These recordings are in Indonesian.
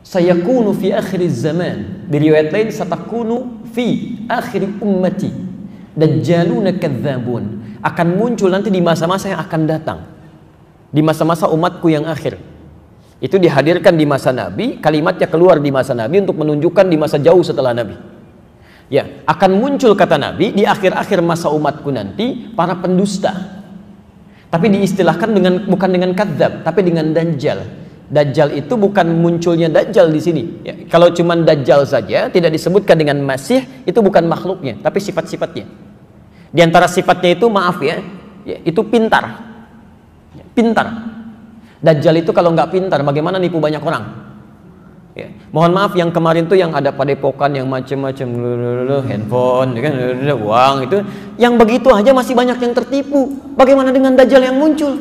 sayakunu fi akhiriz zaman. Di riwayat lain, satakunu fi akhiri ummati dajjaluna kadzabun. Akan muncul nanti di masa-masa yang akan datang, di masa-masa umatku yang akhir. Itu dihadirkan di masa Nabi, kalimatnya keluar di masa Nabi untuk menunjukkan di masa jauh setelah Nabi. Ya, akan muncul kata Nabi di akhir-akhir masa umatku nanti para pendusta. Tapi diistilahkan bukan dengan kadzab, tapi dengan dajjal. Dajjal itu bukan munculnya dajjal di sini. Ya, kalau cuma dajjal saja tidak disebutkan dengan masih, itu bukan makhluknya, tapi sifat-sifatnya. Di antara sifatnya itu maaf ya, itu pintar. Pintar. Dajjal itu kalau nggak pintar, bagaimana nipu banyak orang? Ya. Mohon maaf yang kemarin tuh yang ada padepokan yang macam-macam, handphone, kan, uang itu, yang begitu aja masih banyak yang tertipu. Bagaimana dengan dajjal yang muncul?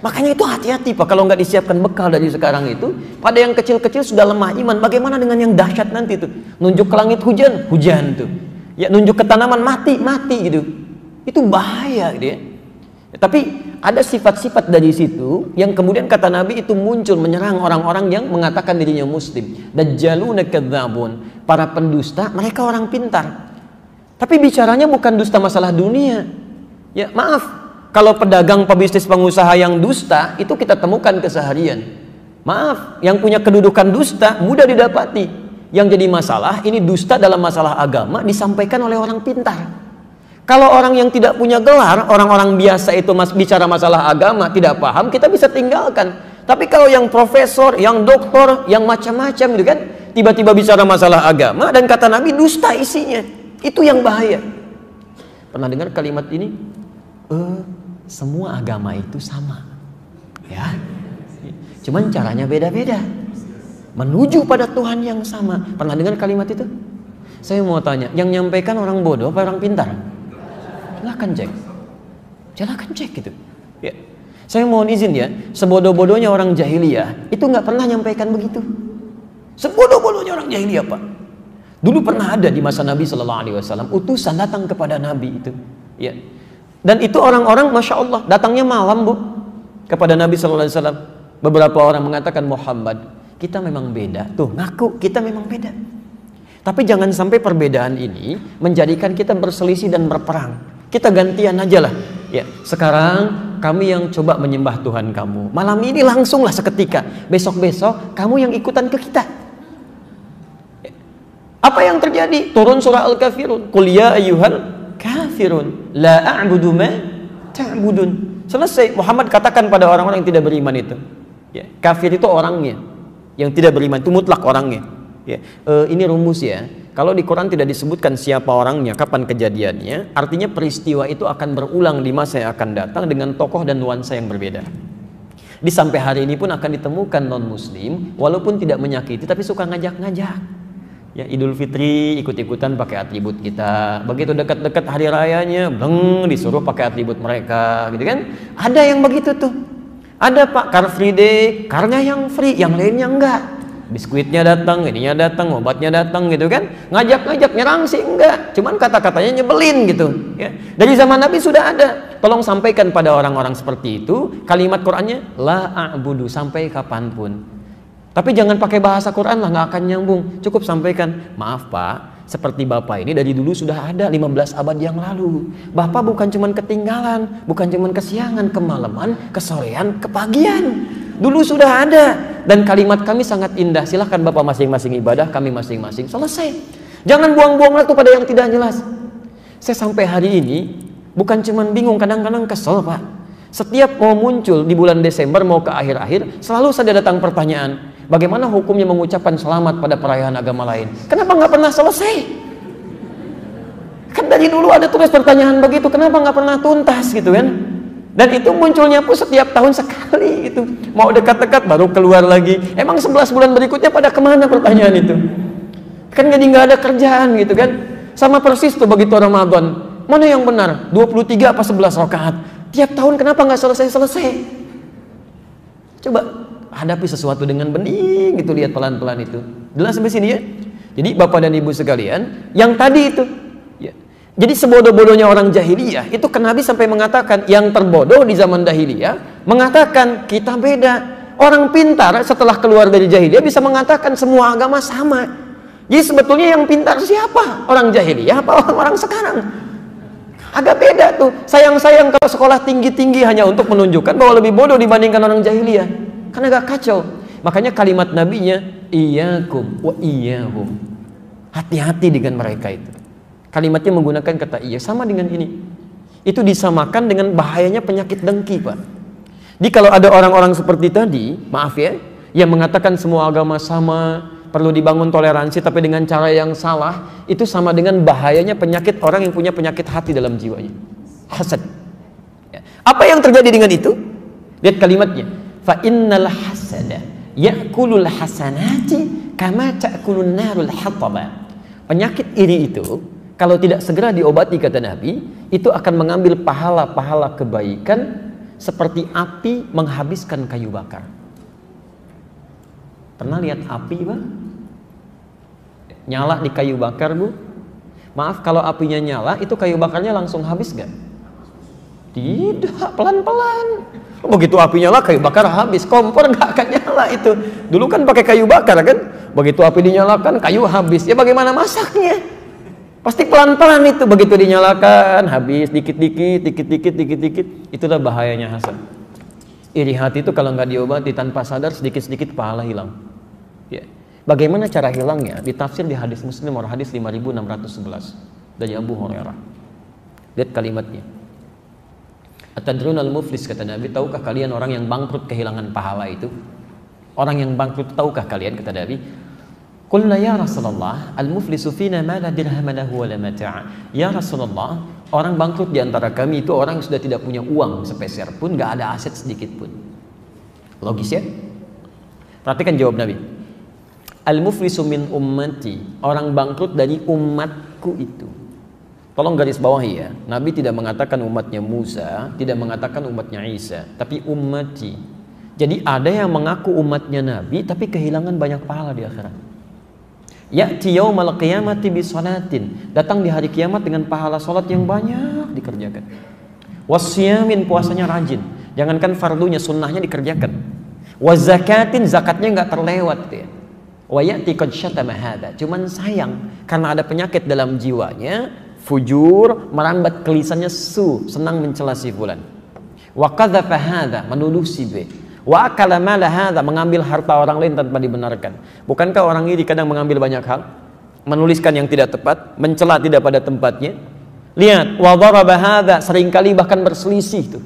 Makanya itu hati-hati Pak, kalau nggak disiapkan bekal dari sekarang itu, pada yang kecil-kecil sudah lemah iman, bagaimana dengan yang dahsyat nanti tuh? Nunjuk ke langit hujan, hujan tuh. Ya nunjuk ke tanaman mati gitu. Itu bahaya gitu ya. Tapi ada sifat-sifat dari situ yang kemudian kata Nabi itu muncul menyerang orang-orang yang mengatakan dirinya muslim. Dajjaluna kadzabun, para pendusta, mereka orang pintar. Tapi bicaranya bukan dusta masalah dunia. Ya, maaf, kalau pedagang, pebisnis, pengusaha yang dusta itu kita temukan keseharian. Maaf, yang punya kedudukan dusta mudah didapati. Yang jadi masalah ini dusta dalam masalah agama disampaikan oleh orang pintar. Kalau orang yang tidak punya gelar, orang-orang biasa itu bicara masalah agama, tidak paham, kita bisa tinggalkan. Tapi kalau yang profesor, yang doktor, yang macam-macam gitu kan, tiba-tiba bicara masalah agama dan kata Nabi dusta isinya. Itu yang bahaya. Pernah dengar kalimat ini? Semua agama itu sama. Ya. Cuman caranya beda-beda. Menuju pada Tuhan yang sama. Pernah dengar kalimat itu? Saya mau tanya, yang nyampaikan orang bodoh apa orang pintar? Silahkan cek gitu ya. Saya mohon izin ya, sebodoh-bodohnya orang jahiliyah itu nggak pernah nyampaikan begitu. Sebodoh-bodohnya orang jahiliyah Pak. Dulu pernah ada di masa Nabi SAW utusan datang kepada Nabi itu ya. Dan itu orang-orang Masya Allah datangnya malam Bu kepada Nabi SAW. Beberapa orang mengatakan, Muhammad, kita memang beda. Tuh ngaku kita memang beda. Tapi jangan sampai perbedaan ini menjadikan kita berselisih dan berperang. Kita gantian aja lah. Ya, sekarang kami yang coba menyembah Tuhan kamu. Malam ini langsunglah seketika. Besok-besok kamu yang ikutan ke kita. Ya. Apa yang terjadi? Turun surah Al-Kafirun. Qul ya ayyuhal kafirun la a'budu ma ta'budun. Selesai. Muhammad katakan pada orang-orang yang tidak beriman itu. Ya, kafir itu orangnya. Yang tidak beriman itu mutlak orangnya. Ya, ini rumus ya. Kalau di Quran tidak disebutkan siapa orangnya, kapan kejadiannya, artinya peristiwa itu akan berulang di masa yang akan datang dengan tokoh dan nuansa yang berbeda. Di sampai hari ini pun akan ditemukan non-muslim, walaupun tidak menyakiti, tapi suka ngajak-ngajak. Ya, Idul Fitri ikut-ikutan pakai atribut kita. Begitu dekat-dekat hari rayanya, disuruh pakai atribut mereka, gitu kan? Ada yang begitu tuh. Ada Pak, Car Free Day, karnya yang free, yang lainnya enggak. Biskuitnya datang, ininya datang, obatnya datang gitu kan. Ngajak-ngajak, nyerang sih enggak. Cuman kata-katanya nyebelin gitu ya. Dari zaman Nabi sudah ada. Tolong sampaikan pada orang-orang seperti itu kalimat Qur'annya la a'budu, sampai kapanpun. Tapi jangan pakai bahasa Quran lah, nggak akan nyambung. Cukup sampaikan, maaf Pak, seperti Bapak ini dari dulu sudah ada 15 abad yang lalu. Bapak bukan cuman ketinggalan, bukan cuman kesiangan, kemalaman, kesorean, kepagian. Dulu sudah ada. Dan kalimat kami sangat indah. Silahkan Bapak masing-masing ibadah, kami masing-masing. Selesai. Jangan buang-buang waktu pada yang tidak jelas. Saya sampai hari ini bukan cuman bingung, kadang-kadang kesel Pak. Setiap mau muncul di bulan Desember mau ke akhir-akhir, selalu saja datang pertanyaan, bagaimana hukumnya mengucapkan selamat pada perayaan agama lain? Kenapa nggak pernah selesai? Kan dari dulu ada tulis pertanyaan begitu, kenapa nggak pernah tuntas gitu kan? Dan itu munculnya pun setiap tahun sekali gitu. Mau dekat-dekat baru keluar lagi. Emang 11 bulan berikutnya pada kemana pertanyaan itu? Kan jadi nggak ada kerjaan gitu kan? Sama persis tuh begitu Ramadan. Mana yang benar? 23 apa 11 rakaat? Tiap tahun kenapa nggak selesai-selesai? Coba hadapi sesuatu dengan bening gitu, lihat pelan-pelan itu. Jelas sampai sini ya? Jadi Bapak dan Ibu sekalian, yang tadi itu ya. Jadi sebodoh-bodohnya orang jahiliyah itu Nabi sampai mengatakan yang terbodoh di zaman jahiliyah mengatakan kita beda. Orang pintar setelah keluar dari jahiliyah bisa mengatakan semua agama sama. Jadi sebetulnya yang pintar siapa? Orang jahiliyah apa orang-orang sekarang? Agak beda tuh. Sayang-sayang kalau sekolah tinggi-tinggi hanya untuk menunjukkan bahwa lebih bodoh dibandingkan orang jahiliyah. Kan agak kacau. Makanya kalimat nabinya, iyyakum wa iyyahum. Hati-hati dengan mereka itu. Kalimatnya menggunakan kata iya, sama dengan ini. Itu disamakan dengan bahayanya penyakit dengki, Pak. Jadi kalau ada orang-orang seperti tadi, maaf ya, yang mengatakan semua agama sama, perlu dibangun toleransi tapi dengan cara yang salah, itu sama dengan bahayanya penyakit orang yang punya penyakit hati dalam jiwanya, hasad. Apa yang terjadi dengan itu? Lihat kalimatnya, fa innal hasada ya'kulul hasanati kama ta'kulun narul hataba. Penyakit iri itu kalau tidak segera diobati, kata Nabi, itu akan mengambil pahala-pahala kebaikan seperti api menghabiskan kayu bakar. Pernah lihat api, Pak? Nyala di kayu bakar, Bu? Maaf, kalau apinya nyala, itu kayu bakarnya langsung habis gak? Tidak, pelan-pelan. Begitu api nyala, kayu bakar habis. Kompor gak akan nyala itu. Dulu kan pakai kayu bakar kan? Begitu api dinyalakan, kayu habis. Ya bagaimana masaknya? Pasti pelan-pelan itu, begitu dinyalakan habis dikit-dikit, dikit-dikit. Itulah bahayanya hasad. Iri hati itu kalau nggak diobati tanpa sadar, sedikit-sedikit pahala hilang. Ya. Bagaimana cara hilangnya? Ditafsir di hadis Muslim, hadis 5611 dari Abu Hurairah. Lihat kalimatnya. Atadrunal muflis, kata Nabi, tahukah kalian orang yang bangkrut kehilangan pahala itu? Orang yang bangkrut tahukah kalian, kata Nabi? Qulna ya Rasulullah, al-muflisu fina ma la dirham lahu wa la mata'. Ya Rasulullah, orang bangkrut di antara kami itu orang yang sudah tidak punya uang sepeser pun, enggak ada aset sedikit pun. Logis ya? Perhatikan jawab Nabi. Al-muflisu min ummati, orang bangkrut dari umatku itu. Tolong garis bawahi ya. Nabi tidak mengatakan umatnya Musa, tidak mengatakan umatnya Isa, tapi ummati. Jadi ada yang mengaku umatnya Nabi tapi kehilangan banyak pahala di akhirat. Ya'ti yaumal qiyamati bi salatin, datang di hari kiamat dengan pahala salat yang banyak dikerjakan. Wasyamin, puasanya rajin, jangankan fardunya, sunnahnya dikerjakan. Wazakatin, zakatnya nggak terlewat ya. Wa ya'ti qad syatama hadza, cuman sayang karena ada penyakit dalam jiwanya, fujur, merambat ke lisannya senang mencela si fulan. Wa qadzafa hadza, menuduh si B. Wa akala mala hadza, mengambil harta orang lain tanpa dibenarkan. Bukankah orang iri kadang mengambil banyak hal? Menuliskan yang tidak tepat, mencela tidak pada tempatnya. Lihat, wa daraba hadza, seringkali bahkan berselisih itu.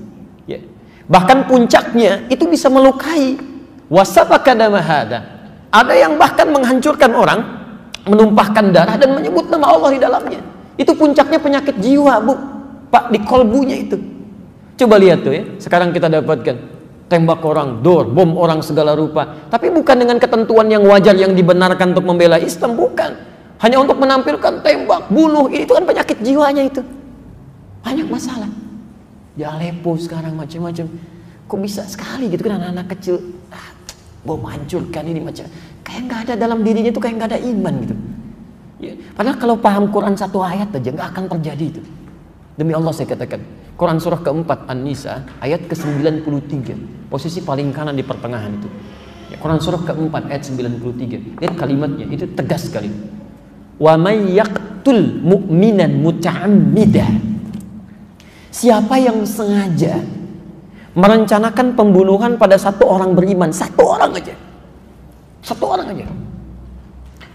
Ya. Bahkan puncaknya itu bisa melukai. Wa safaka dama hadza. Ada yang bahkan menghancurkan orang, menumpahkan darah dan menyebut nama Allah di dalamnya. Itu puncaknya penyakit jiwa, Bu. Pak, di kolbunya itu. Coba lihat tuh ya, sekarang kita dapatkan tembak orang, bom orang segala rupa, tapi bukan dengan ketentuan yang wajar yang dibenarkan untuk membela Islam, bukan. Hanya untuk menampilkan tembak, bunuh, itu kan penyakit jiwanya itu. Banyak masalah. Di Aleppo sekarang macam-macam. Kok bisa sekali gitu kan anak-anak kecil, bom hancurkan ini macam, kayak nggak ada dalam dirinya itu, kayak nggak ada iman gitu. Ya. Padahal kalau paham Quran satu ayat aja nggak akan terjadi itu. Demi Allah saya katakan, Quran surah keempat An-Nisa ayat ke-93, posisi paling kanan di pertengahan itu. Ya, Quran surah keempat ayat 93. Lihat kalimatnya, itu tegas sekali. Wa may yaqtul mu'minan muta'ammidan. Siapa yang sengaja merencanakan pembunuhan pada satu orang beriman, satu orang aja.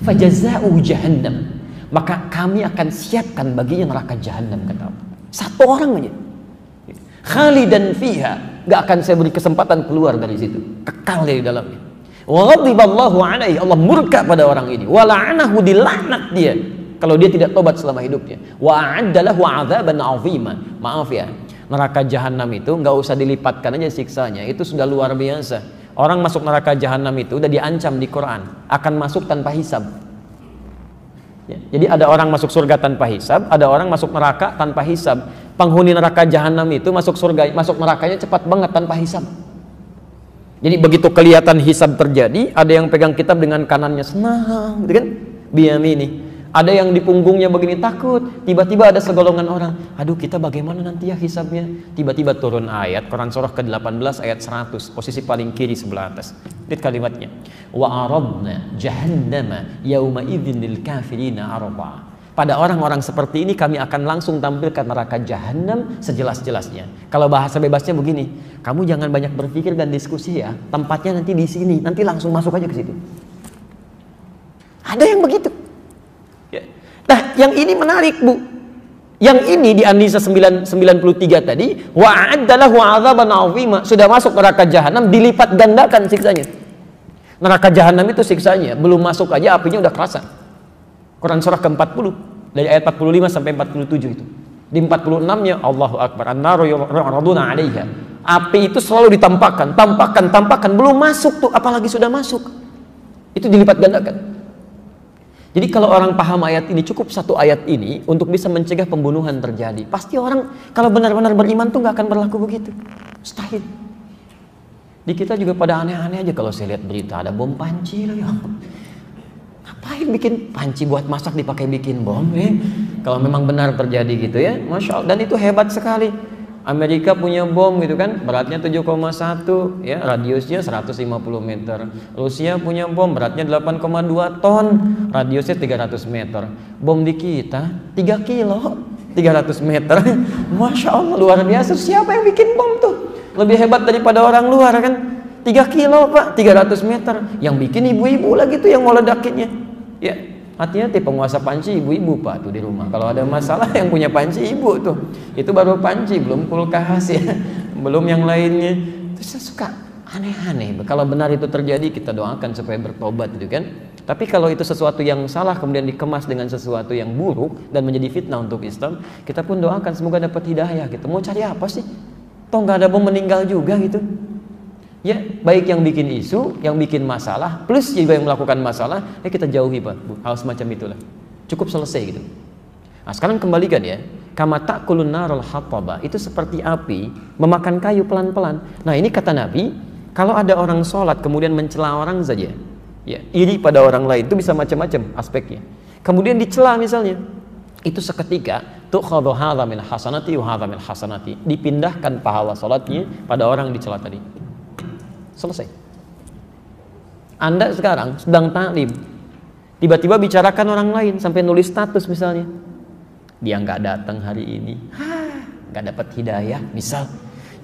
Fajaza'uhu jahannam. Maka kami akan siapkan baginya neraka jahanam, kata Allah. Satu orang aja. Khalidan fiha, gak akan saya beri kesempatan keluar dari situ, kekal di dalamnya. Wa ghadiballahu alaihi, Allah murka pada orang ini. Wa la'anahu, dilaknat dia kalau dia tidak tobat selama hidupnya. Wa a'adda lahu 'adzaban 'azima. Maaf ya, neraka jahanam itu nggak usah dilipatkan aja siksanya, itu sudah luar biasa. Orang masuk neraka jahanam itu udah diancam di Quran, akan masuk tanpa hisab. Ya, jadi ada orang masuk surga tanpa hisab, ada orang masuk neraka tanpa hisab. Penghuni neraka jahanam itu masuk surga, masuk nerakanya cepat banget tanpa hisab. Jadi begitu kelihatan hisab terjadi, ada yang pegang kitab dengan kanannya senang, gitu kan? Biyamini. Ada yang di punggungnya begini takut, tiba-tiba ada segolongan orang, aduh kita bagaimana nanti ya hisabnya? Tiba-tiba turun ayat, Quran surah ke-18 ayat 100, posisi paling kiri sebelah atas. Lihat kalimatnya. Wa aradna jahannama yauma idzin lil kafirina arba. Pada orang-orang seperti ini kami akan langsung tampilkan neraka jahanam sejelas-jelasnya. Kalau bahasa bebasnya begini, kamu jangan banyak berpikir dan diskusi ya. Tempatnya nanti di sini, nanti langsung masuk aja ke situ. Ada yang begitu. Nah, yang ini menarik, Bu. Yang ini di An-Nisa 93 tadi, wa'addalahu 'adzaban 'azima, sudah masuk neraka jahanam, dilipat gandakan siksanya. Neraka jahanam itu siksanya, belum masuk aja apinya udah kerasa. Quran surah ke-40 dari ayat 45 sampai 47 itu. Di 46-nya Allahu Akbar, an-naru yu'raduna 'alaiha. Api itu selalu ditampakkan, tampakkan, belum masuk tuh, apalagi sudah masuk. Itu dilipat gandakan. Jadi kalau orang paham ayat ini, cukup satu ayat ini untuk bisa mencegah pembunuhan terjadi. Pasti orang kalau benar-benar beriman tuh nggak akan berlaku begitu. Mustahil. Di kita juga pada aneh-aneh aja kalau saya lihat berita ada bom panci lagi. Ngapain bikin panci buat masak dipakai bikin bom? Kalau memang benar terjadi gitu ya, Masya Allah. Dan itu hebat sekali. Amerika punya bom gitu kan, beratnya 7,1 ya, radiusnya 150 meter. Rusia punya bom beratnya 8,2 ton, radiusnya 300 meter. Bom di kita 3 kilo 300 meter. Masya Allah, luar biasa. Siapa yang bikin bom tuh? Lebih hebat daripada orang luar kan. 3 kilo Pak, 300 meter. Yang bikin ibu-ibu lagi tuh yang mau ledakinnya. Ya, hati-hati penguasa panci ibu-ibu Pak tuh di rumah. Kalau ada masalah yang punya panci ibu tuh. Itu baru panci, belum kulkas ya. Belum yang lainnya. Terus saya suka aneh-aneh. Kalau benar itu terjadi, kita doakan supaya bertobat gitu kan. Tapi kalau itu sesuatu yang salah kemudian dikemas dengan sesuatu yang buruk dan menjadi fitnah untuk Islam, kita pun doakan semoga dapat hidayah gitu. Mau cari apa sih? Toh nggak ada bom meninggal juga gitu. Ya, baik yang bikin isu, yang bikin masalah, plus juga yang melakukan masalah, ya kita jauhi Pak, Bu. Hal semacam itulah. Cukup selesai gitu. Nah, sekarang kembalikan ya. Kama ta'kulun narul hattaba, itu seperti api memakan kayu pelan-pelan. Nah, ini kata Nabi, kalau ada orang sholat kemudian mencela orang saja, ya, iri pada orang lain, itu bisa macam-macam aspeknya. Kemudian dicela misalnya, itu seketika tu'khadhu hadza min hasanati wa hadza min hasanati, dipindahkan pahala sholatnya pada orang yang dicela tadi. Selesai. Anda sekarang sedang taklim, tiba-tiba bicarakan orang lain sampai nulis status misalnya, dia nggak datang hari ini, nggak dapat hidayah, misal.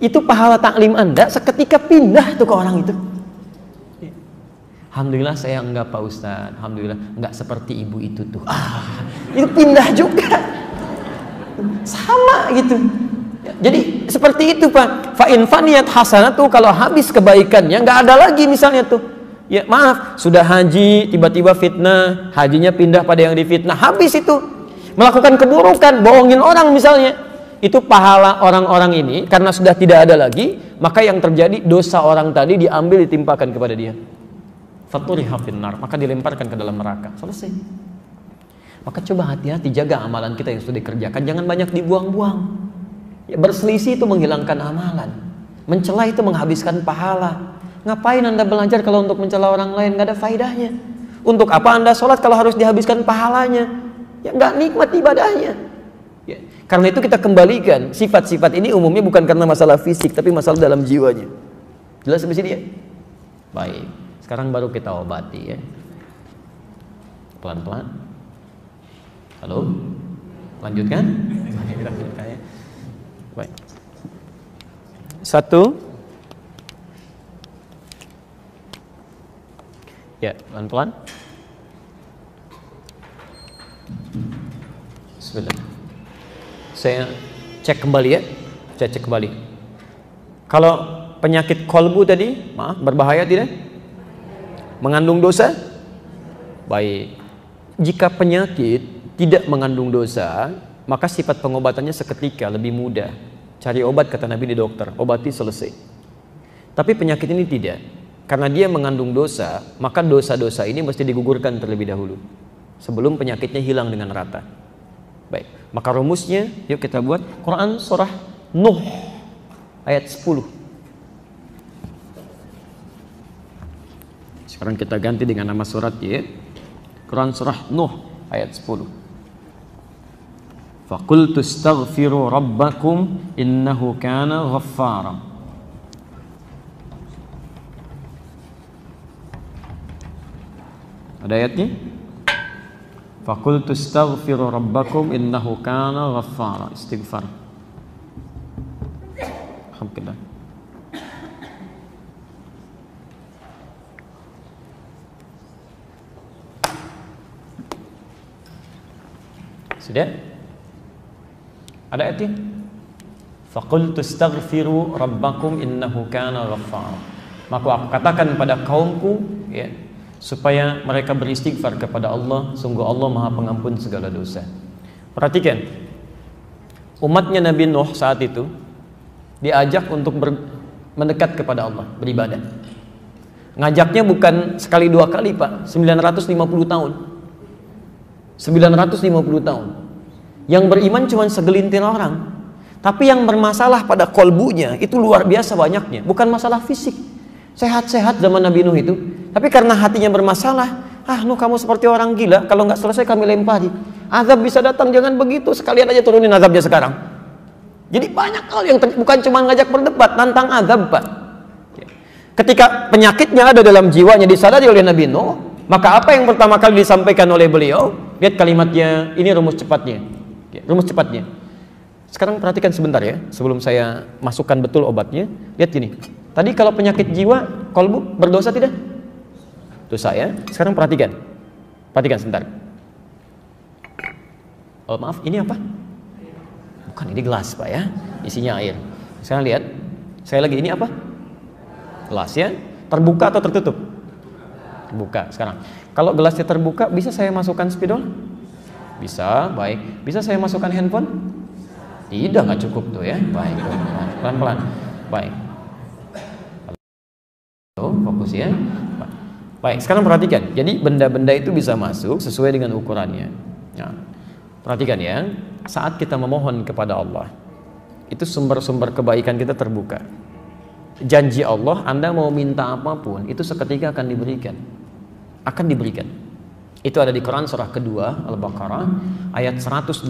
Itu pahala taklim Anda seketika pindah tuh ke orang itu. Alhamdulillah saya enggak Pak Ustadz, alhamdulillah enggak seperti ibu itu tuh. Itu pindah juga, sama gitu. Jadi seperti itu Pak. Fa in faniyat hasanatu, kalau habis kebaikannya nggak ada lagi misalnya tuh. Ya maaf, sudah haji tiba-tiba fitnah, hajinya pindah pada yang difitnah, habis itu. Melakukan keburukan, bohongin orang misalnya. Itu pahala orang-orang ini karena sudah tidak ada lagi, maka yang terjadi dosa orang tadi diambil ditimpakan kepada dia. Faturiha finnar, maka dilemparkan ke dalam neraka. Selesai. Maka coba hati-hati jaga amalan kita yang sudah dikerjakan, jangan banyak dibuang-buang. Ya, berselisih itu menghilangkan amalan, mencela itu menghabiskan pahala. Ngapain Anda belajar kalau untuk mencela orang lain nggak ada faedahnya? Untuk apa Anda sholat kalau harus dihabiskan pahalanya? Ya nggak nikmat ibadahnya. Ya, karena itu kita kembalikan sifat-sifat ini umumnya bukan karena masalah fisik, tapi masalah dalam jiwanya. Jelas sampai sini ya? Baik, sekarang baru kita obati ya. Pelan-pelan. Halo, lanjutkan. Kita lanjutkan ya. Baik. 1. Ya, pelan-pelan. Bismillah. Saya cek kembali ya. Saya cek kembali. Kalau penyakit kolbu tadi, maaf, berbahaya tidak? Mengandung dosa? Baik. Jika penyakit tidak mengandung dosa, maka sifat pengobatannya seketika, lebih mudah. Cari obat kata Nabi di dokter, obati selesai. Tapi penyakit ini tidak. Karena dia mengandung dosa, maka dosa-dosa ini mesti digugurkan terlebih dahulu sebelum penyakitnya hilang dengan rata. Baik, maka rumusnya yuk kita buat. Quran surah Nuh ayat 10. Sekarang kita ganti dengan nama surat ya. Quran surah Nuh ayat 10. Faqultu astaghfiru rabbakum innahu kana ghaffara. Ada ayatnya? Faqultu astaghfiru rabbakum innahu kana ghaffara. Istighfar. Alhamdulillah. Sudah? Ada ayatnya? Faqultu astaghfiru rabbakum innahu kana ghaffara. Maka aku katakan pada kaumku, ya, supaya mereka beristighfar kepada Allah, sungguh Allah Maha Pengampun segala dosa. Perhatikan, umatnya Nabi Nuh saat itu diajak untuk mendekat kepada Allah, beribadah. Ngajaknya bukan sekali dua kali, Pak, 950 tahun. 950 tahun. Yang beriman cuma segelintir orang. Tapi yang bermasalah pada kolbunya itu luar biasa banyaknya. Bukan masalah fisik. Sehat-sehat zaman Nabi Nuh itu. Tapi karena hatinya bermasalah, Nuh kamu seperti orang gila, kalau nggak selesai kami lempari. Azab bisa datang, jangan begitu. Sekalian aja turunin azabnya sekarang. Jadi banyak hal yang bukan cuma ngajak berdebat, nantang azab, Pak. Ketika penyakitnya ada dalam jiwanya disadari oleh Nabi Nuh, maka apa yang pertama kali disampaikan oleh beliau? Lihat kalimatnya, ini rumus cepatnya. Rumus cepatnya. Sekarang perhatikan sebentar ya, sebelum saya masukkan betul obatnya. Lihat gini. Tadi kalau penyakit jiwa, kolbu berdosa tidak? Dosa ya. Sekarang perhatikan. Perhatikan sebentar. Oh maaf, ini apa? Bukan, ini gelas Pak ya. Isinya air. Sekarang lihat. Saya lagi, ini apa? Gelas ya. Terbuka atau tertutup? Terbuka. Sekarang, kalau gelasnya terbuka, bisa saya masukkan spidol? Bisa, baik. Bisa saya masukkan handphone? Tidak, nggak cukup tuh ya. Baik, pelan-pelan. Baik. Tuh, fokus ya. Baik, sekarang perhatikan. Jadi benda-benda itu bisa masuk sesuai dengan ukurannya. Nah, perhatikan ya. Saat kita memohon kepada Allah, itu sumber-sumber kebaikan kita terbuka. Janji Allah, Anda mau minta apapun, itu seketika akan diberikan. Akan diberikan. Itu ada di Quran surah kedua Al-Baqarah ayat 186,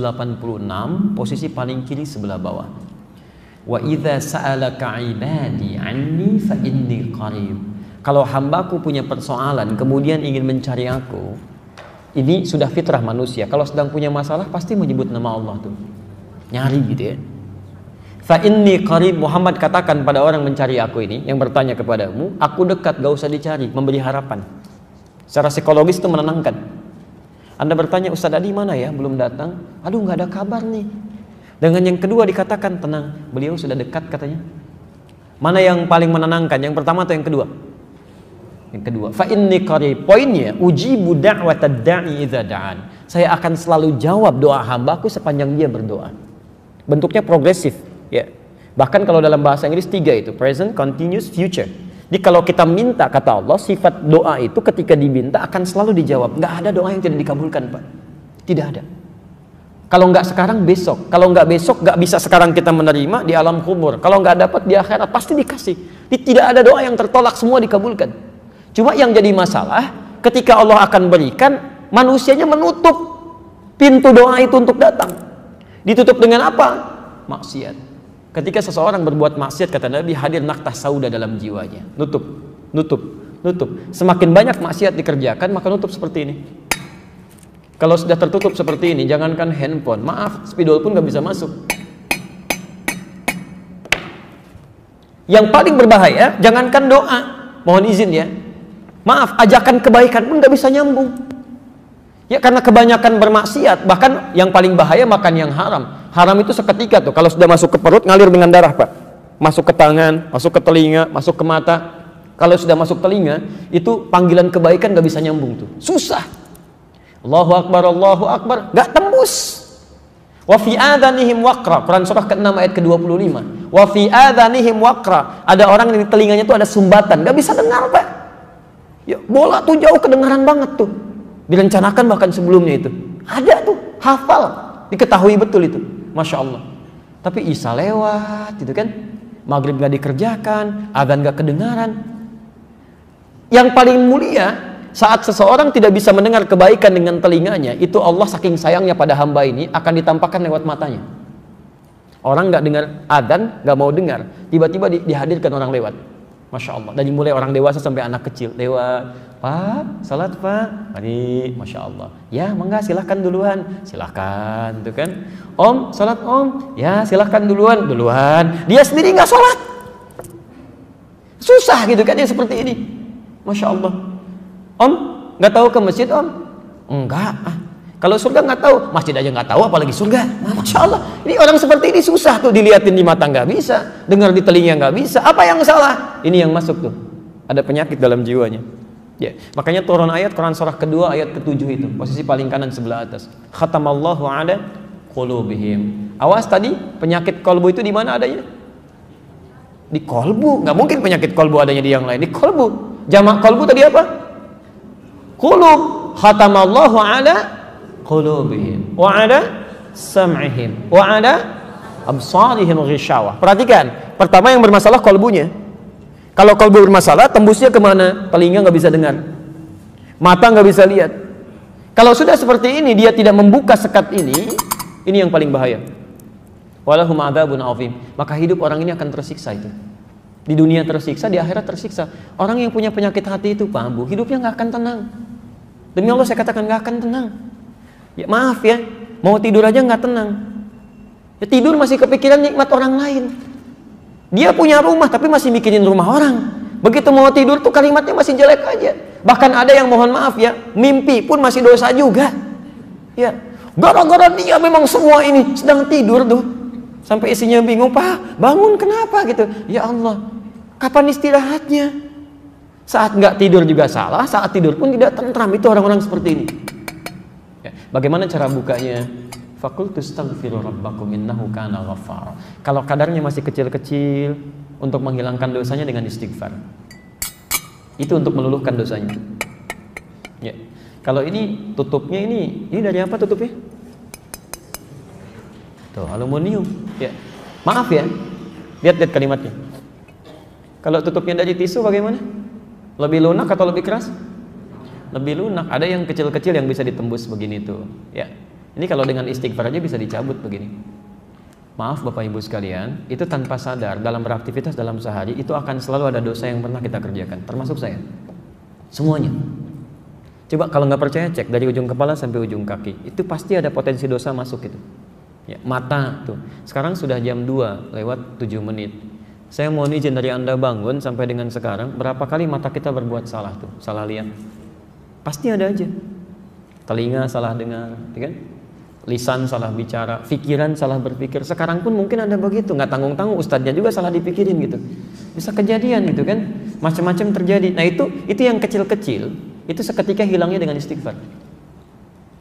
posisi paling kiri sebelah bawah. Wa idza sa'alaka 'ibadi 'anni fa inni qarib. Kalau hambaku punya persoalan kemudian ingin mencari aku, ini sudah fitrah manusia. Kalau sedang punya masalah pasti menyebut nama Allah tuh. Nyari gitu ya. Fa inni qarib, Muhammad katakan pada orang mencari aku ini, yang bertanya kepadamu, aku dekat, gak usah dicari, memberi harapan. Secara psikologis itu menenangkan. Anda bertanya, Ustadz Adi mana ya? Belum datang. Aduh, nggak ada kabar nih. Dengan yang kedua dikatakan tenang, beliau sudah dekat katanya. Mana yang paling menenangkan? Yang pertama atau yang kedua? Yang kedua. Fa inni qarib. Poinnya, ujibu da'watad da'i idza da'an. Saya akan selalu jawab doa hambaku sepanjang dia berdoa. Bentuknya progresif, ya. Bahkan kalau dalam bahasa Inggris 3 itu, present, continuous, future. Jadi kalau kita minta, kata Allah, sifat doa itu ketika diminta akan selalu dijawab. Nggak ada doa yang tidak dikabulkan, Pak. Tidak ada. Kalau nggak sekarang, besok. Kalau nggak besok, nggak bisa sekarang kita menerima di alam kubur. Kalau nggak dapat di akhirat, pasti dikasih. Jadi tidak ada doa yang tertolak, semua dikabulkan. Cuma yang jadi masalah, ketika Allah akan berikan, manusianya menutup pintu doa itu untuk datang. Ditutup dengan apa? Maksiat. Ketika seseorang berbuat maksiat, kata Nabi, hadir naktah sauda dalam jiwanya. Nutup, nutup, nutup. Semakin banyak maksiat dikerjakan, maka nutup seperti ini. Kalau sudah tertutup seperti ini, jangankan handphone, maaf, spidol pun gak bisa masuk. Yang paling berbahaya, jangankan doa, mohon izin ya, maaf, ajakan kebaikan pun gak bisa nyambung. Ya karena kebanyakan bermaksiat, bahkan yang paling bahaya makan yang haram. Haram itu seketika tuh, kalau sudah masuk ke perut ngalir dengan darah, Pak. Masuk ke tangan, masuk ke telinga, masuk ke mata. Kalau sudah masuk telinga, itu panggilan kebaikan gak bisa nyambung tuh. Susah. Allahu Akbar, gak tembus. Wa fi adhanihim waqra, Quran surah ke-6 ayat ke-25. Wa fi adhanihim waqra, ada orang yang di telinganya tuh ada sumbatan, gak bisa dengar, Pak. Ya, bola tuh jauh kedengaran banget tuh. Direncanakan bahkan sebelumnya itu. Ada tuh, hafal, diketahui betul itu. Masya Allah. Tapi Isya lewat gitu kan, maghrib gak dikerjakan, adzan gak kedengaran. Yang paling mulia saat seseorang tidak bisa mendengar kebaikan dengan telinganya, itu Allah saking sayangnya pada hamba ini akan ditampakkan lewat matanya. Orang nggak dengar adzan, nggak mau dengar, tiba-tiba dihadirkan orang lewat. Masya Allah. Dari mulai orang dewasa sampai anak kecil lewat. Pak, salat Pak. Mari, Masya Allah. Ya, mangga silahkan duluan. Silahkan, tuh kan. Om, salat Om. Ya, silahkan duluan. Dia sendiri nggak salat. Susah gitu kan yang seperti ini. Masya Allah. Om, nggak tahu ke masjid Om? Enggak. Kalau surga nggak tahu, masjid aja nggak tahu, apalagi surga. Masya Allah. Ini orang seperti ini susah tuh, dilihatin di mata nggak bisa, dengar di telinga nggak bisa. Apa yang salah? Ini yang masuk tuh. Ada penyakit dalam jiwanya. Ya, makanya turun ayat Quran surah kedua ayat ke-7 itu, posisi paling kanan sebelah atas. Khatamallahu ala qulubihim. Awas tadi, penyakit kolbu itu di mana adanya? Di kolbu. Nggak mungkin penyakit kolbu adanya di yang lain. Di kolbu. Jamak kolbu tadi apa? Qulub. Khatamallahu ala qulubihim wa ala sam'ihim wa ala absarihim ghishawah. Perhatikan, pertama yang bermasalah kolbunya. Kalau kolbu bermasalah, tembusnya kemana? Telinga nggak bisa dengar, mata nggak bisa lihat. Kalau sudah seperti ini, dia tidak membuka sekat ini yang paling bahaya. Walahum adzabun azim. Maka hidup orang ini akan tersiksa itu. Di dunia tersiksa, di akhirat tersiksa. Orang yang punya penyakit hati itu, Pak Ambu, hidupnya nggak akan tenang. Demi Allah saya katakan nggak akan tenang. Ya maaf ya, mau tidur aja nggak tenang. Ya tidur masih kepikiran nikmat orang lain. Dia punya rumah tapi masih mikirin rumah orang. Begitu mau tidur tuh kalimatnya masih jelek aja. Bahkan ada yang mohon maaf ya, mimpi pun masih dosa juga. Ya, gara-gara dia memang semua ini sedang tidur tuh. Sampai isinya bingung, Pak, bangun kenapa gitu? Ya Allah, kapan istirahatnya? Saat nggak tidur juga salah, saat tidur pun tidak tentram. Itu orang-orang seperti ini. Ya, bagaimana cara bukanya? Fakultu astaghfiru rabbakum innahu kana ghaffar. Kalau kadarnya masih kecil-kecil, untuk menghilangkan dosanya dengan istighfar. Itu untuk meluluhkan dosanya. Ya. Kalau ini tutupnya ini dari apa tutupnya? Tuh, aluminium. Ya. Maaf ya. Lihat kalimatnya. Kalau tutupnya dari tisu bagaimana? Lebih lunak atau lebih keras? Lebih lunak. Ada yang kecil-kecil yang bisa ditembus begini tuh. Ya. Ini kalau dengan istighfar aja bisa dicabut begini. Maaf Bapak Ibu sekalian, itu tanpa sadar dalam beraktivitas dalam sehari itu akan selalu ada dosa yang pernah kita kerjakan, termasuk saya. Semuanya. Coba kalau nggak percaya cek dari ujung kepala sampai ujung kaki, itu pasti ada potensi dosa masuk itu. Ya, mata tuh. Sekarang sudah jam 2 lewat 7 menit. Saya mohon izin dari Anda bangun sampai dengan sekarang, berapa kali mata kita berbuat salah tuh, salah lihat. Pasti ada aja. Telinga salah dengar, ya kan? Lisan salah bicara, pikiran salah berpikir. Sekarang pun mungkin ada begitu, nggak tanggung-tanggung ustadznya juga salah dipikirin gitu. Bisa kejadian gitu kan, macam-macam terjadi. Nah itu yang kecil-kecil, itu seketika hilangnya dengan istighfar.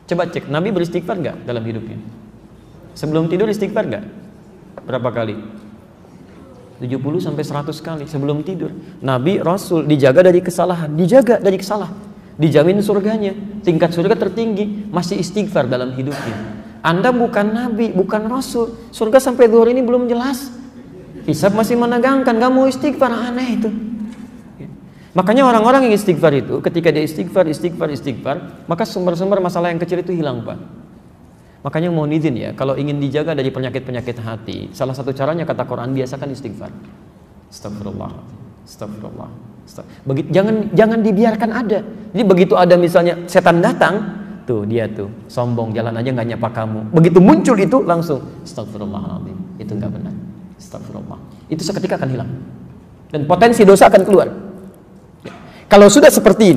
Coba cek, Nabi beristighfar nggak dalam hidupnya? Sebelum tidur istighfar nggak? Berapa kali? 70 sampai 100 kali sebelum tidur. Nabi Rasul dijaga dari kesalahan, dijamin surganya, tingkat surga tertinggi, masih istighfar dalam hidupnya. Anda bukan Nabi, bukan Rasul, surga sampai zuhur ini belum jelas, hisab masih menegangkan, gak mau istighfar, aneh itu. Makanya orang-orang yang istighfar itu, ketika dia istighfar, maka sumber-sumber masalah yang kecil itu hilang, Pak. Makanya mohon izin ya, kalau ingin dijaga dari penyakit-penyakit hati, salah satu caranya kata Quran, biasakan istighfar. Astagfirullah. Jangan dibiarkan ada. Jadi begitu ada misalnya setan datang, tuh dia tuh sombong, jalan aja nggak nyapa kamu. Begitu muncul itu langsung astagfirullahaladzim. Itu nggak benar. Astagfirullah. Itu seketika akan hilang dan potensi dosa akan keluar. Ya. Kalau sudah seperti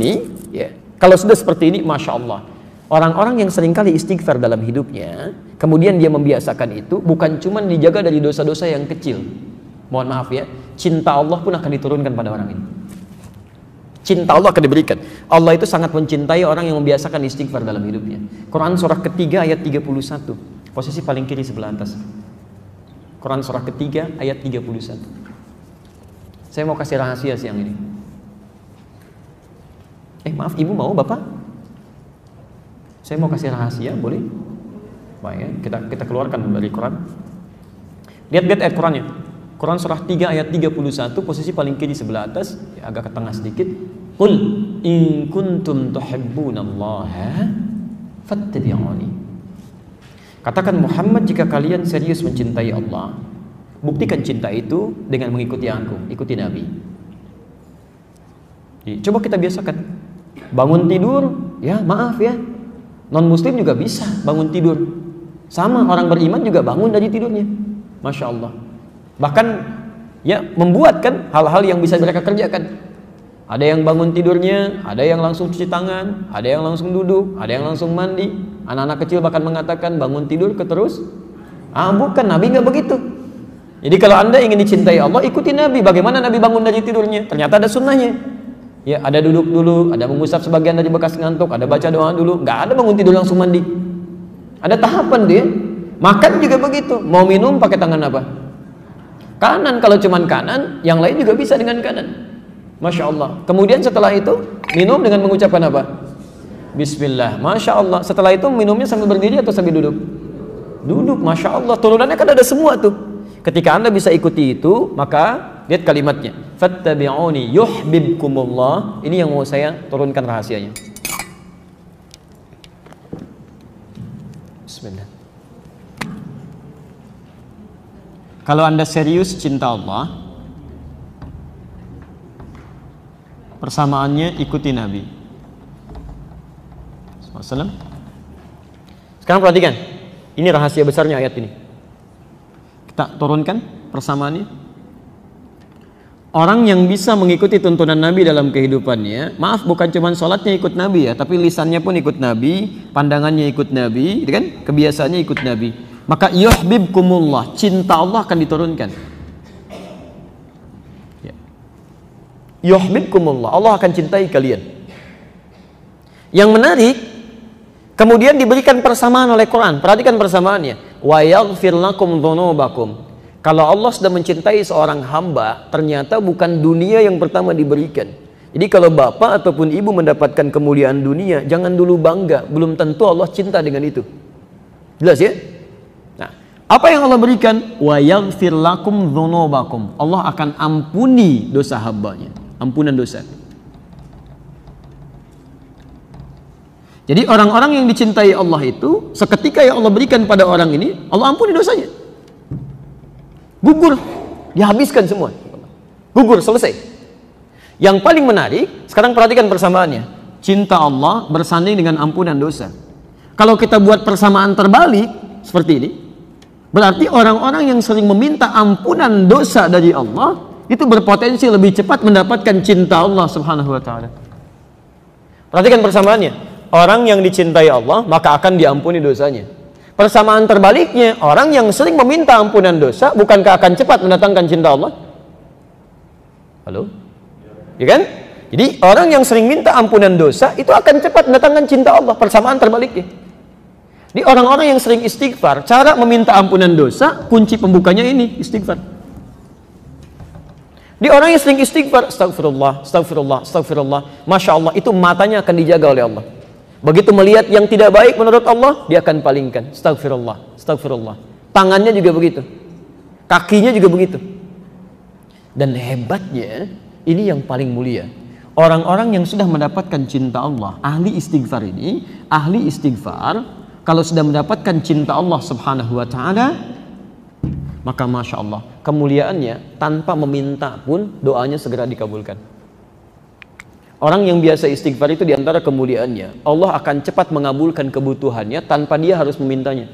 ini, masya Allah. Orang-orang yang seringkali istighfar dalam hidupnya, kemudian dia membiasakan itu, bukan cuma dijaga dari dosa-dosa yang kecil. Mohon maaf ya, cinta Allah pun akan diturunkan pada orang ini. Cinta Allah akan diberikan. Allah itu sangat mencintai orang yang membiasakan istighfar dalam hidupnya. Quran surah ketiga ayat 31, posisi paling kiri sebelah atas. Quran surah ketiga ayat 31. Saya mau kasih rahasia siang ini. Maaf, ibu mau, bapak? Saya mau kasih rahasia, boleh? Baik ya, kita keluarkan dari Quran. Lihat ayat Qurannya. Quran surah 3 ayat 31, posisi paling kiri sebelah atas, ya, agak ke tengah sedikit. Qul in kuntum tuhibbunallaha fattabi'uni. Katakan Muhammad, jika kalian serius mencintai Allah, buktikan cinta itu dengan mengikuti aku, ikuti Nabi. Coba kita biasakan. Bangun tidur, ya maaf ya, non muslim juga bisa bangun tidur. Sama orang beriman juga bangun dari tidurnya. Masya Allah. Bahkan ya membuat kan hal-hal yang bisa mereka kerjakan. Ada yang bangun tidurnya, ada yang langsung cuci tangan, ada yang langsung duduk, ada yang langsung mandi. Anak-anak kecil bahkan mengatakan bangun tidur terus. Bukan, Nabi nggak begitu. Jadi kalau Anda ingin dicintai Allah, ikuti Nabi. Bagaimana Nabi bangun dari tidurnya? Ternyata ada sunnahnya. Ya, ada duduk dulu, ada mengusap sebagian dari bekas ngantuk, ada baca doa dulu. Nggak ada bangun tidur langsung mandi. Ada tahapan dia. Makan juga begitu. Mau minum pakai tangan apa? Kanan. Kalau cuman kanan, yang lain juga bisa dengan kanan. Masya Allah. Kemudian setelah itu minum dengan mengucapkan apa? Bismillah. Masya Allah. Setelah itu minumnya sambil berdiri atau sambil duduk? Duduk. Masya Allah. Turunannya kan ada semua tuh. Ketika Anda bisa ikuti itu, maka lihat kalimatnya. Fattabi'uni yuhibbukumullah. Ini yang mau saya turunkan rahasianya. Bismillah. Kalau Anda serius cinta Allah, persamaannya ikuti Nabi SAW. Sekarang perhatikan, ini rahasia besarnya ayat ini. Kita turunkan persamaannya. Orang yang bisa mengikuti tuntunan Nabi dalam kehidupannya, maaf bukan cuma sholatnya ikut Nabi ya, tapi lisannya pun ikut Nabi, pandangannya ikut Nabi, gitu kan? Kebiasaannya ikut Nabi. Maka yuhibbukumullah, cinta Allah akan diturunkan. Yuhibbukumullah, Allah akan cintai kalian. Yang menarik, kemudian diberikan persamaan oleh Quran. Perhatikan persamaannya. Wa yaghfir lakum dzunubakum. Kalau Allah sudah mencintai seorang hamba, ternyata bukan dunia yang pertama diberikan. Jadi kalau bapak ataupun ibu mendapatkan kemuliaan dunia, jangan dulu bangga. Belum tentu Allah cinta dengan itu. Jelas ya? Nah, apa yang Allah berikan? Wa yaghfir lakum dzunubakum. Allah akan ampuni dosa hambanya. Ampunan dosa. Jadi orang-orang yang dicintai Allah itu, seketika yang Allah berikan pada orang ini, Allah ampuni dosanya. Gugur, dihabiskan semua. Gugur, selesai. Yang paling menarik, sekarang perhatikan persamaannya. Cinta Allah bersanding dengan ampunan dosa. Kalau kita buat persamaan terbalik seperti ini, berarti orang-orang yang sering meminta ampunan dosa dari Allah itu berpotensi lebih cepat mendapatkan cinta Allah Subhanahu wa taala. Perhatikan persamaannya. Orang yang dicintai Allah maka akan diampuni dosanya. Persamaan terbaliknya, orang yang sering meminta ampunan dosa bukankah akan cepat mendatangkan cinta Allah? Halo? Ya kan? Jadi orang yang sering minta ampunan dosa itu akan cepat mendatangkan cinta Allah. Persamaan terbaliknya. Di orang-orang yang sering istighfar, cara meminta ampunan dosa kunci pembukanya ini istighfar. Di orang yang sering istighfar, astagfirullah, astagfirullah, astagfirullah, masya Allah, itu matanya akan dijaga oleh Allah. Begitu melihat yang tidak baik menurut Allah, dia akan palingkan. Astagfirullah, astagfirullah. Tangannya juga begitu, kakinya juga begitu. Dan hebatnya, ini yang paling mulia. Orang-orang yang sudah mendapatkan cinta Allah, ahli istighfar ini, ahli istighfar, kalau sudah mendapatkan cinta Allah Subhanahu wa taala, maka masya Allah, kemuliaannya tanpa meminta pun doanya segera dikabulkan. Orang yang biasa istighfar itu diantara kemuliaannya, Allah akan cepat mengabulkan kebutuhannya tanpa dia harus memintanya.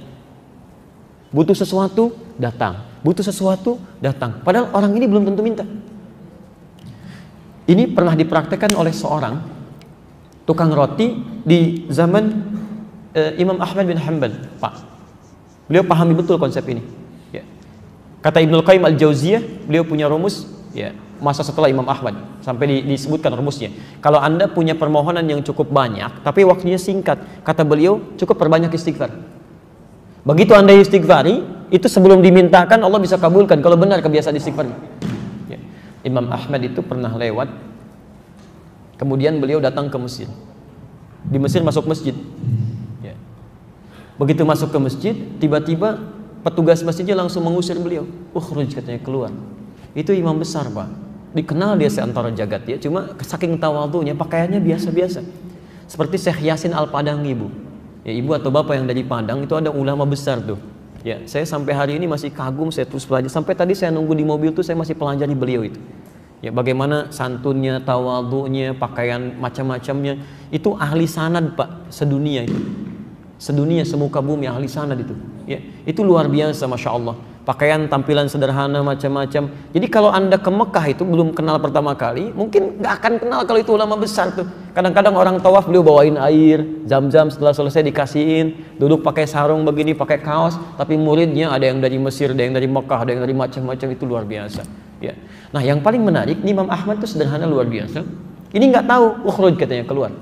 Butuh sesuatu, datang. Butuh sesuatu, datang. Padahal orang ini belum tentu minta. Ini pernah dipraktekkan oleh seorang tukang roti di zaman Imam Ahmad bin Hanbal. Pak, beliau pahami betul konsep ini. Kata Ibnul Qayyim Al-Jauziyah, beliau punya rumus ya, masa setelah Imam Ahmad sampai disebutkan rumusnya. Kalau Anda punya permohonan yang cukup banyak tapi waktunya singkat, kata beliau cukup perbanyak istighfar. Begitu Anda istighfari, itu sebelum dimintakan Allah bisa kabulkan kalau benar kebiasaan istighfar. Ya. Imam Ahmad itu pernah lewat, kemudian beliau datang ke Mesir. Di Mesir masuk masjid. Ya. Begitu masuk ke masjid, tiba-tiba petugas masjidnya langsung mengusir beliau. Ukhruj, katanya, keluar. Itu imam besar, Pak. dikenal dia seantara jagat ya, cuma saking tawadhunya pakaiannya biasa-biasa. Seperti Syekh Yasin Al-Padangi, Bu. Ya, ibu atau bapak yang dari Padang itu ada ulama besar tuh. Ya, saya sampai hari ini masih kagum, saya terus belajar. Sampai tadi saya nunggu di mobil tuh saya masih pelajari beliau itu. Ya, bagaimana santunnya, tawadhunya, pakaian macam-macamnya. Itu ahli sanad, Pak, sedunia itu. Sedunia, semuka bumi ahli sanad itu. Ya, itu luar biasa, Masya Allah. Pakaian, tampilan sederhana, macam-macam. Jadi kalau Anda ke Mekah itu belum kenal pertama kali, mungkin nggak akan kenal kalau itu ulama besar tuh. Kadang-kadang orang tawaf beliau bawain air, zam-zam, setelah selesai dikasihin, duduk pakai sarung begini, pakai kaos, tapi muridnya ada yang dari Mesir, ada yang dari Mekah, ada yang dari macam-macam, itu luar biasa. Ya. Nah, yang paling menarik, Imam Ahmad itu sederhana luar biasa. Ini nggak tahu, ukhruj katanya, keluar.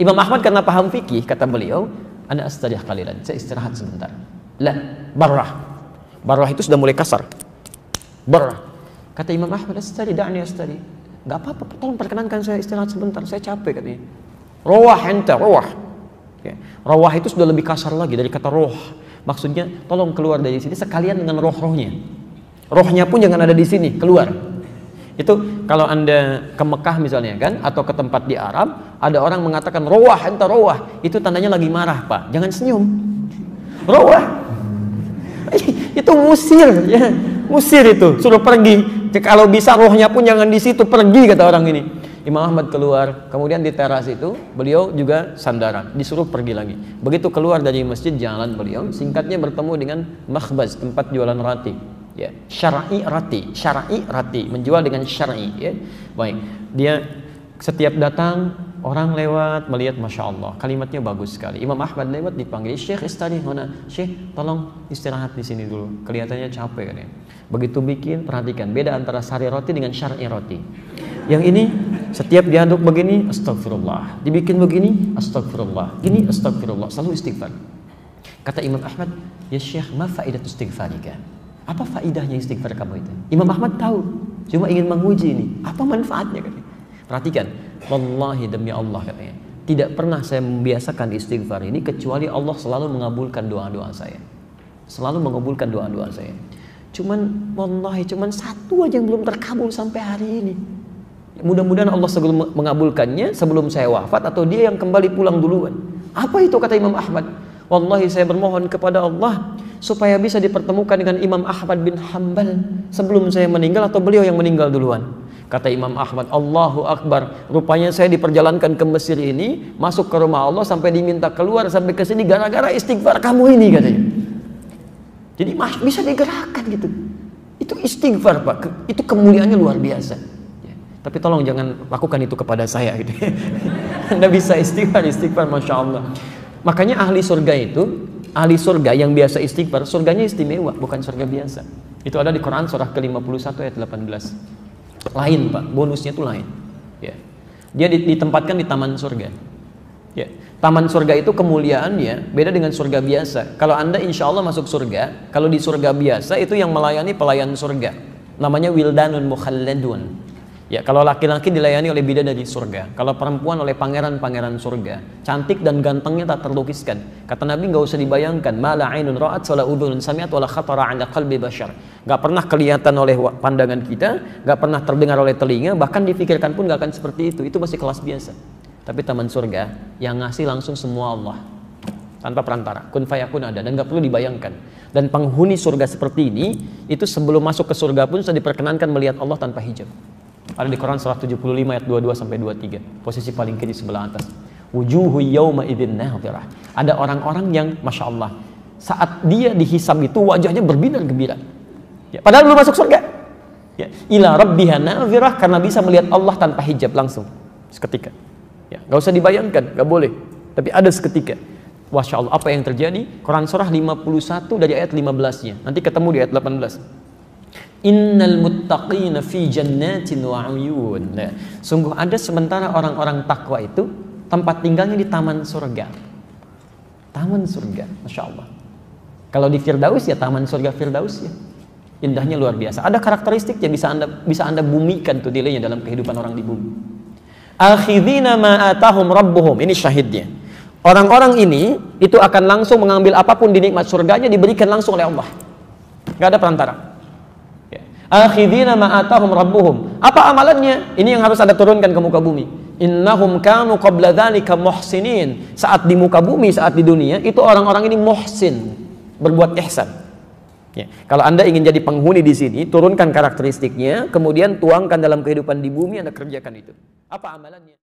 Imam Ahmad karena paham fikih, kata beliau, ana astarih qalilan, saya istirahat sebentar. La, barrah. Barrah itu sudah mulai kasar. Barrah. Kata Imam Ahmad, astari, da'ni astari. Gak apa-apa, tolong perkenankan saya istirahat sebentar, saya capek katanya. Rawah ente, rawah. Ya. Rawah itu sudah lebih kasar lagi dari kata roh. Maksudnya, tolong keluar dari sini sekalian dengan roh-rohnya. Rohnya pun jangan ada di sini, keluar. Itu kalau Anda ke Mekah misalnya kan, atau ke tempat di Arab, ada orang mengatakan rawah ente, rawah. Itu tandanya lagi marah, Pak. Jangan senyum. Rawah. Itu musir, ya, musir itu, suruh pergi. Kalau bisa rohnya pun jangan di situ, pergi kata orang ini. Imam Ahmad keluar, kemudian di teras itu beliau juga sandaran, disuruh pergi lagi. Begitu keluar dari masjid, jalan beliau, singkatnya bertemu dengan makhbaz, tempat jualan roti. Ya, syar'i rati, menjual dengan syar'i. Ya, baik. Dia setiap datang orang lewat melihat, masya Allah, kalimatnya bagus sekali. Imam Ahmad lewat dipanggil, Syekh istirahat mana? Syekh, tolong istirahat di sini dulu. Kelihatannya capek kan ya. Begitu bikin, perhatikan beda antara sari roti dengan syar'i roti. Yang ini setiap diaduk begini, astagfirullah. Dibikin begini, astagfirullah. Gini, astagfirullah. Selalu istighfar. Kata Imam Ahmad, ya Syekh, ma faidatu istighfarika? Apa faidahnya istighfar kamu itu? Imam Ahmad tahu, cuma ingin menguji ini. Apa manfaatnya katanya? Perhatikan, wallahi demi Allah katanya, tidak pernah saya membiasakan istighfar ini kecuali Allah selalu mengabulkan doa-doa saya. Selalu mengabulkan doa-doa saya. Cuman wallahi cuman satu aja yang belum terkabul sampai hari ini. Mudah-mudahan Allah sebelum mengabulkannya sebelum saya wafat atau dia yang kembali pulang duluan. Apa itu kata Imam Ahmad? Wallahi saya bermohon kepada Allah supaya bisa dipertemukan dengan Imam Ahmad bin Hanbal sebelum saya meninggal atau beliau yang meninggal duluan. Kata Imam Ahmad, Allahu Akbar, rupanya saya diperjalankan ke Mesir ini, masuk ke rumah Allah sampai diminta keluar sampai ke sini gara-gara istighfar kamu ini katanya. Jadi bisa digerakkan gitu. Itu istighfar, Pak. Itu kemuliaannya luar biasa. Ya. Tapi tolong jangan lakukan itu kepada saya gitu. Anda bisa istighfar, Masya Allah. Makanya ahli surga itu, ahli surga yang biasa istighfar, surganya istimewa, bukan surga biasa. Itu ada di Quran surah ke-51 ayat 18. Lain, Pak, bonusnya itu lain. Ya. Dia ditempatkan di taman surga. Ya. Taman surga itu kemuliaannya beda dengan surga biasa. Kalau Anda insya Allah masuk surga, kalau di surga biasa itu yang melayani pelayan surga, namanya wildanun mukhalladun. Ya, kalau laki-laki dilayani oleh bidadari surga, kalau perempuan oleh pangeran-pangeran surga, cantik dan gantengnya tak terlukiskan. Kata Nabi, nggak usah dibayangkan, mala ainun ra'at wala udhunun sami'at wala khatara 'ala qalbi bashar. Nggak pernah kelihatan oleh pandangan kita, nggak pernah terdengar oleh telinga, bahkan difikirkan pun nggak akan seperti itu. Itu masih kelas biasa. Tapi taman surga yang ngasih langsung semua Allah, tanpa perantara, kun fayakun ada, dan nggak perlu dibayangkan. Dan penghuni surga seperti ini, itu sebelum masuk ke surga pun sudah diperkenankan melihat Allah tanpa hijab. Ada di Quran surah 75 ayat 22 sampai 23, posisi paling kiri sebelah atas. Wujuhu yawma idzin nadhirah. Ada orang-orang yang masya Allah, saat dia dihisab itu wajahnya berbinar gembira. Ya, padahal belum masuk surga. Ya, ila rabbiha nadhirah, karena bisa melihat Allah tanpa hijab langsung seketika. Ya, nggak usah dibayangkan, nggak boleh. Tapi ada seketika. Masya Allah, apa yang terjadi? Quran surah 51 dari ayat 15-nya. Nanti ketemu di ayat 18. Innal muttaqina fi jannatin wa uyun. Nah, sungguh ada sementara orang-orang takwa itu tempat tinggalnya di taman surga. Taman surga, masya Allah. Kalau di Firdaus ya taman surga Firdaus ya. Indahnya luar biasa. Ada karakteristik yang bisa anda bumikan tuh nilainya dalam kehidupan orang di bumi. Akhidina ma atahum rabbuhum. Ini syahidnya. Orang-orang ini itu akan langsung mengambil apapun di nikmat surganya, diberikan langsung oleh Allah. Gak ada perantara. Akhidina ma atahum rabbuhum. Apa amalannya? Ini yang harus Anda turunkan ke muka bumi. Innahum kanu qabla dzalika muhsinin. Saat di muka bumi, saat di dunia, itu orang-orang ini muhsin, berbuat ihsan. Ya. Kalau Anda ingin jadi penghuni di sini, turunkan karakteristiknya, kemudian tuangkan dalam kehidupan di bumi, Anda kerjakan itu. Apa amalannya?